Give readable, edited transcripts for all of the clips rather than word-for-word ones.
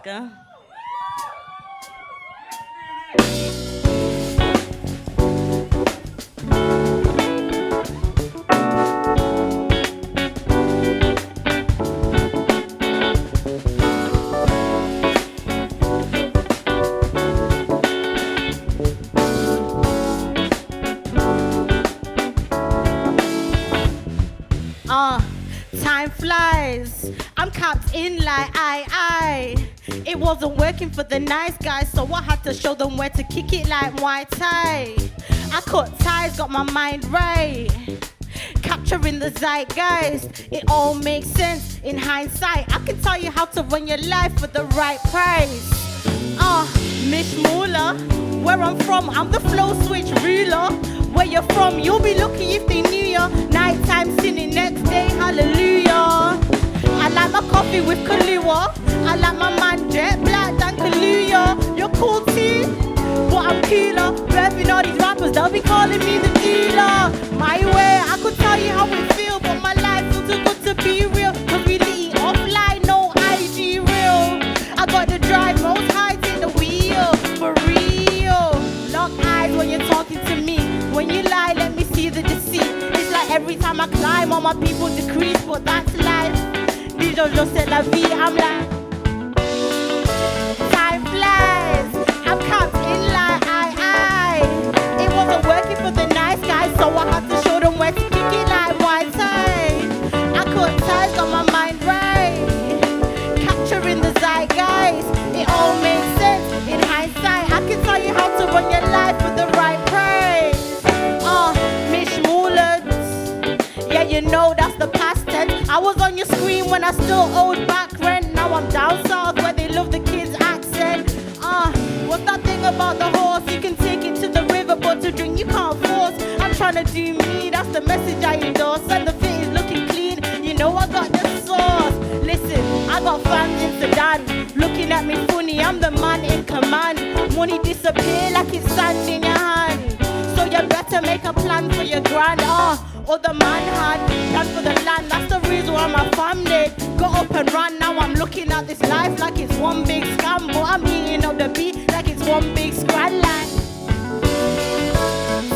go. Time flies. I'm capped in like I. It wasn't working for the nice guys, so I had to show them where to kick it like Muay Thai. I cut ties, got my mind right. Capturing the zeitgeist, it all makes sense in hindsight. I can tell you how to run your life for the right price. Meduulla, where I'm from, I'm the flow switch ruler. Where you're from, you'll be lucky if they knew ya. Nighttime sinning, next day, hallelujah. I like my coffee with Kahlua. I like my man jet black than Kaluuya. You're cool too, but I'm cooler. Revving all these rappers, they'll be calling me the dealer. My way, I could tell you how it feel, but my life feels too good to be real. Cause we lit offline, no IG real. I got the drive, most high, take the wheel, for real. Lock eyes when you're talking to me. When you lie, let me see the deceit. It's like every time I climb, all my people decrease, but that's life. These are just la vie, I'm like, time flies. I'm capped in like I. It wasn't working for the nice guys, so I had to show them where to kick it like Muay Thai. I cut ties, got my mind right. Capturing the zeitgeist, it all makes sense in hindsight. I can tell you how to run your life for the right price. Yeah, you know that's the past tense. I was on your screen when I still owed back rent. Now I'm down south where they love the kids' accent. What's that thing about the horse? You can take it to the river, but to drink you can't force. I'm trying to do me, that's the message I endorse. And the fit is looking clean, you know I got the sauce. Listen, I got fans in Sudan looking at me funny, I'm the man in command. Money disappear like it's sand in your hand. So you better make a plan for your grand. Or the man had done for the land. That's the reason why my family got up and ran. Now I'm looking at this life like it's one big scam, but I'm eating up the beat like it's one big scran line.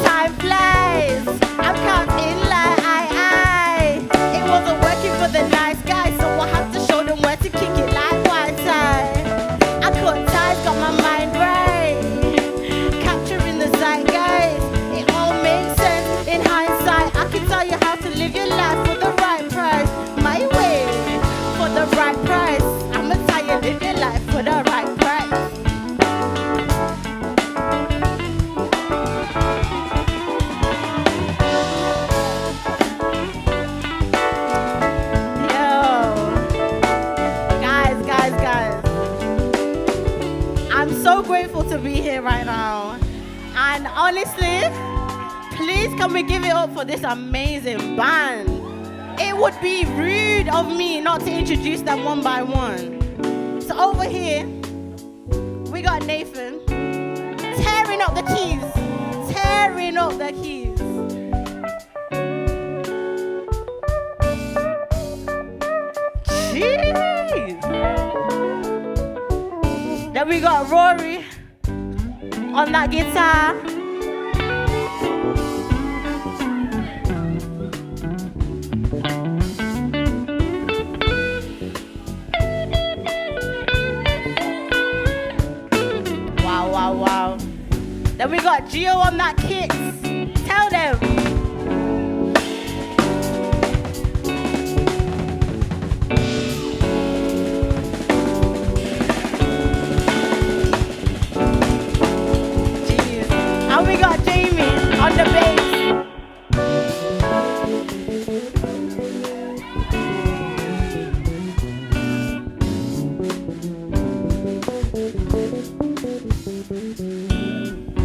Time flies. I'm counting like I. It wasn't working for the nice guys, so I had to show them where to kick it like Muay Thai. I cut ties, got my mind right. Capturing the zeitgeist, it all makes sense in hindsight. I can tell you how to live your life for the right price. My way, for the right price. I'ma tell you live your life for the right price. I'm so grateful to be here right now. And honestly, please can we give it up for this amazing band? It would be rude of me not to introduce them one by one. So over here, we got Nathan tearing up the keys. Tearing up the keys. Jeez. Then we got Rory on that guitar. Wow, wow, wow. Then we got Gio on that kit. Tell them. And we got Jamie on the bass.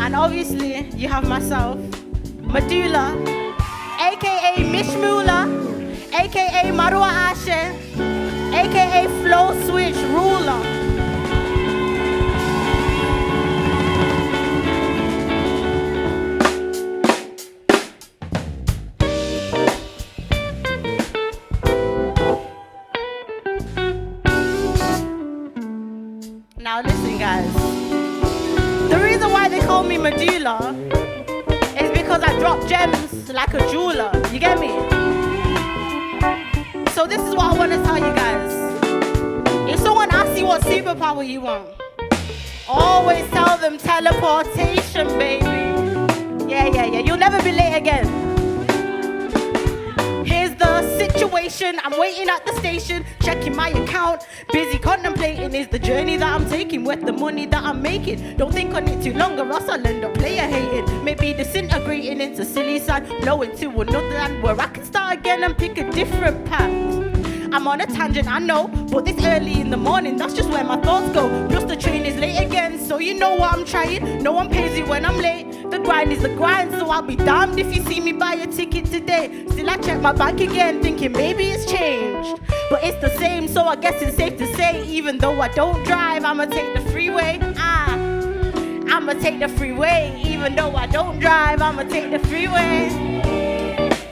And obviously, you have myself, Meduulla, aka Meduulla, aka Marwa Ashe, aka Flow Switch Ruler. Medulla is because I drop gems like a jeweler. You get me? So this is what I want to tell you guys. If someone asks you what superpower you want, always tell them teleportation, baby. Yeah. You'll never be late again. Here's the situation. I'm waiting at the station, checking my account. Busy contemplating, is the journey that I'm taking worth the money that I'm making? Don't think on it too long or else I'll end up player hating. Maybe disintegrating into silly side, blowing to another land where I can start again and pick a different path. I'm on a tangent, I know, but this early in the morning, that's just where my thoughts go. Plus the train is late again, so you know what I'm trying. No one pays you when I'm late. The grind is the grind, so I'll be damned if you see me buy a ticket today. Still I check my bank again, thinking maybe it's changed, but it's the same, so I guess it's safe to say, even though I don't drive, I'ma take the freeway. I'ma take the freeway, even though I don't drive, I'ma take the freeway.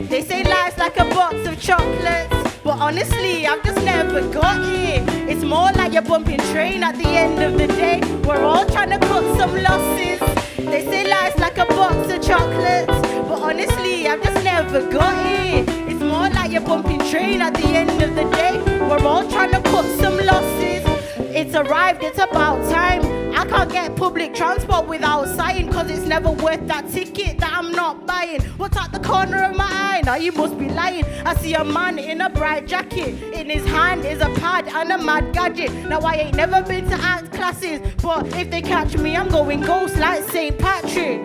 They say life's like a box of chocolates, but honestly, I've just never got it. It's more like a bumping train at the end of the day. We're all trying to cut some losses. They say life's like a box of chocolates, but honestly, I've just never got it. It's more like a bumping train at the end of the day. We're all trying to cut some losses. It's arrived, it's about time. I can't get public transport without sighing, cause it's never worth that ticket that I'm not buying. What's at the corner of my eye? Now you must be lying. I see a man in a bright jacket. In his hand is a pad and a mad gadget. Now I ain't never been to art classes, but if they catch me, I'm going ghost like St. Patrick.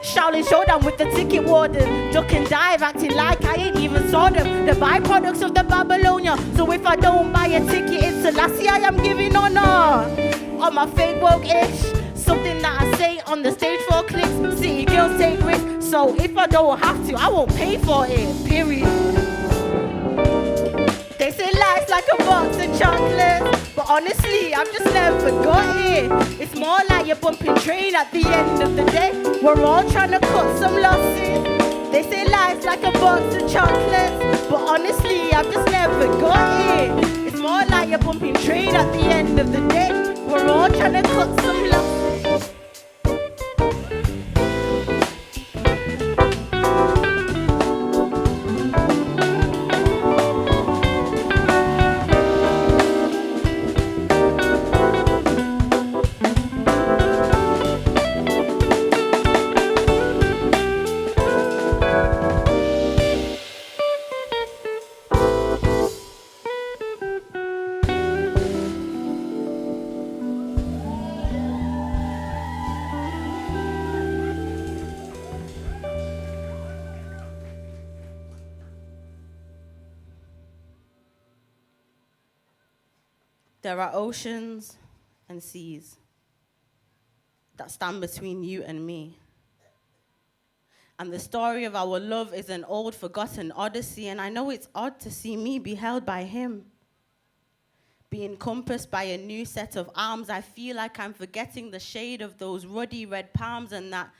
Shaolin Showdown with the ticket warden. Duck and dive, acting like I ain't even saw them. The byproducts of the Babylonia. So if I don't buy a ticket, it's Selassie I am giving honor. On my fake woke-ish, something that I say on the stage for clicks. City girls take risks, so if I don't have to, I won't pay for it, period. They say life's like a box of chocolates, but honestly, I've just never got it. It's more like a bumping train at the end of the day. We're all trying to cut some losses. They say life's like a box of chocolates, but honestly, I've just never got it. It's more like a bumping train at the end of the day. We're all trying to cut some losses. There are oceans and seas that stand between you and me. And the story of our love is an old, forgotten odyssey, and I know it's odd to see me be held by him. Be encompassed by a new set of arms, I feel like I'm forgetting the shade of those ruddy red palms and that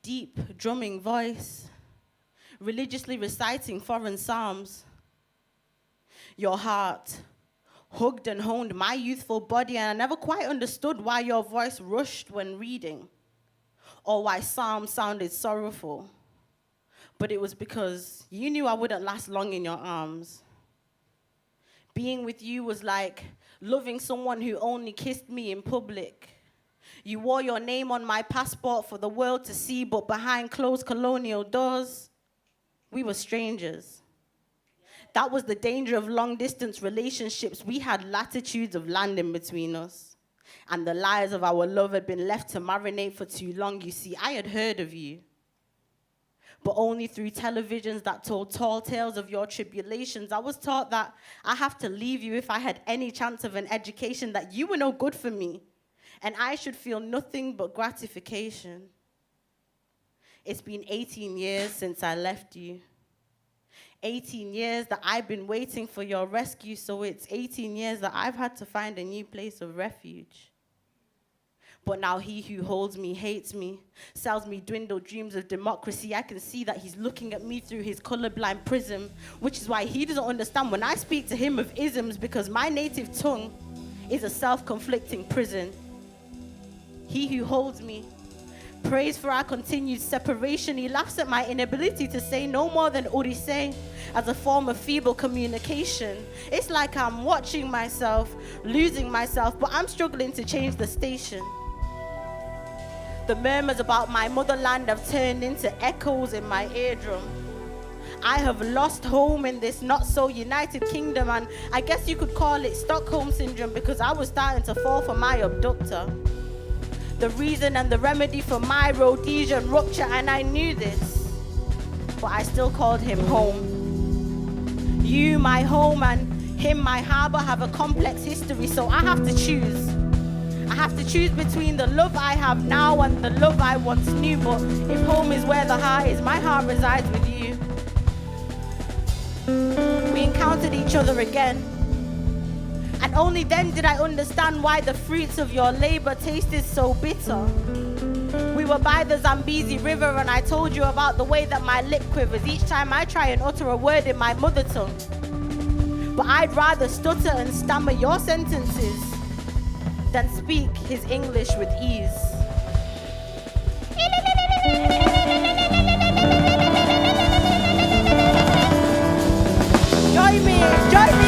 deep drumming voice, religiously reciting foreign psalms. Your heart hugged and honed my youthful body, and I never quite understood why your voice rushed when reading, or why psalms sounded sorrowful. But it was because you knew I wouldn't last long in your arms. Being with you was like loving someone who only kissed me in public. You wore your name on my passport for the world to see, but behind closed colonial doors, we were strangers. That was the danger of long-distance relationships. We had latitudes of land in between us, and the lies of our love had been left to marinate for too long. You see, I had heard of you, but only through televisions that told tall tales of your tribulations. I was taught that I have to leave you if I had any chance of an education, that you were no good for me, and I should feel nothing but gratification. It's been 18 years since I left you. 18 years that I've been waiting for your rescue, so it's 18 years that I've had to find a new place of refuge. But now he who holds me hates me, sells me dwindled dreams of democracy. I can see that he's looking at me through his colorblind prism, which is why he doesn't understand when I speak to him of isms, because my native tongue is a self-conflicting prison. He who holds me Prays for our continued separation. He laughs at my inability to say no more than Orise as a form of feeble communication. It's like I'm watching myself, losing myself, but I'm struggling to change the station. The murmurs about my motherland have turned into echoes in my eardrum. I have lost home in this not so united kingdom, and I guess you could call it Stockholm syndrome, because I was starting to fall for my abductor. The reason and the remedy for my Rhodesian rupture, and I knew this, but I still called him home. You, my home, and him, my harbor, have a complex history, so I have to choose. I have to choose between the love I have now and the love I once knew, but if home is where the heart is, my heart resides with you. We encountered each other again, and only then did I understand why the fruits of your labor tasted so bitter. We were by the Zambezi River, and I told you about the way that my lip quivers each time I try and utter a word in my mother tongue. But I'd rather stutter and stammer your sentences than speak his English with ease. Join me, join me.